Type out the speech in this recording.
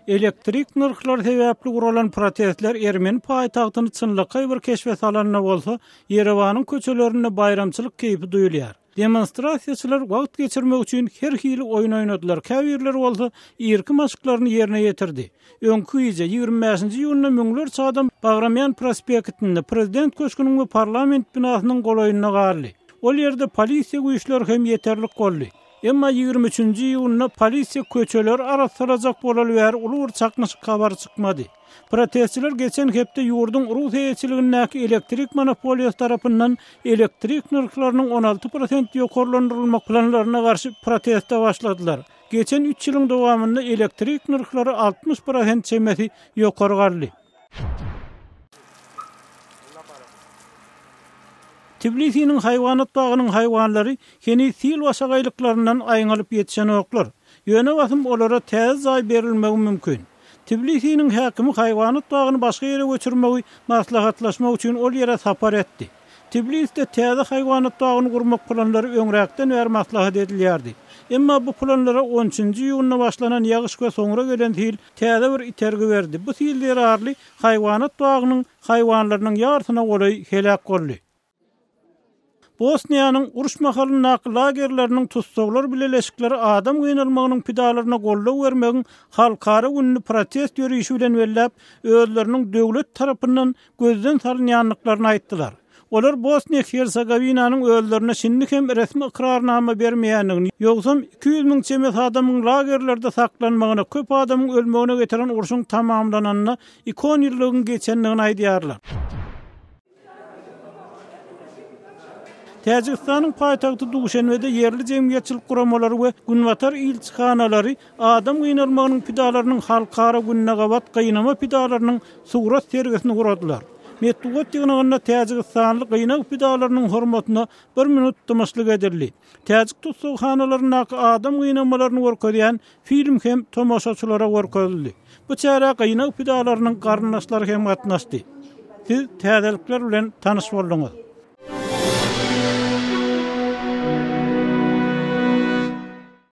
Elektrik nırklar sebäpli guralan protestler Ermeni paýtagtyny çynlykka bir keşfe salanyna bolsa, Yerewanyň köçelerinde bayramçylyk keýpi duýulýar. Demonstrasiýaçylar wagt geçirmek üçin her hili oýun oýnadylar. Käbirler bolsa irki maşyklaryny ýerine ýetirdi. Öňkü ýyja 25-nji ýylyna müňlerçe adam Bagramyan prospektinde prezident köşküniň we parlament binasynyň golaýyna garly. Ol ýerde polisiýa güýçleri hem ýeterlik boldy. Emma 23-nji ýylyna polisiýa köçeler arasyrajak bolan ýer uly bir çaknaşyk habary çykmady. Protestçiler geçen hepde ýurdun Rus heýetçiligindäki elektrik monopoliýasy tarapyndan elektrik nyrklarynyň 16% ýokarlandyrylmak planlaryna garşy protestde başladylar. Geçen 3 ýylyň dowamında elektrik nyrklary 60% çemeti ýokary garly. Tbilisi'nin hayvanat bağının hayvanları yeni sil vaşagaýlyklaryndan aýňalyp ýetişen oklar. Ýöne basym olara täze zaý berilmegi mümkin. Tbilisi'nin häkimi hayvanat bağını başga ýere göçürmegi maslahatlaşmak üçin ol ýere sapar etdi. Tbiliside täze hayvanat bağını gurmak planlary öňräkden bäri maslahat edilýärdi. Emma bu planlara 13-nji ýylyna başlanan ýagyş we soňra gelen sil täze bir itergi berdi. Bu siller arly hayvanat bağının hayvanlarynyň ýartyna goly helak boldy. Bosniýanyň uruş mahalyny lagerleriniň tutsaglar bileşikleri adam gynalmagynyň pidalaryna gollaw bermegiň halkara günni protest ýürüýüşi bilen bellep özleriniň döwlet tarapyndan gözden salynýanlyklaryny aýtdylar. Olar Bosniýa Hersegowinyň özlerine şinlik hem resmi ikrarnama bermeýändigini, ýogsam 200 000 çemet adamyň lagerlerde saklanmagyna, köp adamyň ölmegine getiren uruşyň tamamlananyna 2 ýyllygyň geçendigini aýdýarlar. Täjikistanyň paýtagty Duşanbede yerli jemgyýetçilik guramalary we günwatar ilçihanalary adam gynalmagynyň pidalarynyň halkara günne gabat gynama pidalarynyň surat sergisini guradylar. Metdugat ýygynyňda Täjikistanly gynak pidalarynyň hormatyna 1 minut tamaşlyk edildi. Täjik tutsuhanalarynda adam gynamalaryny görkezýän film hem tomaşaçylara görkezildi. Bu çäre gynak pidalarynyň garnaşlary hem gatnaşdy. Siz täzelikler bilen tanyş boldunuz.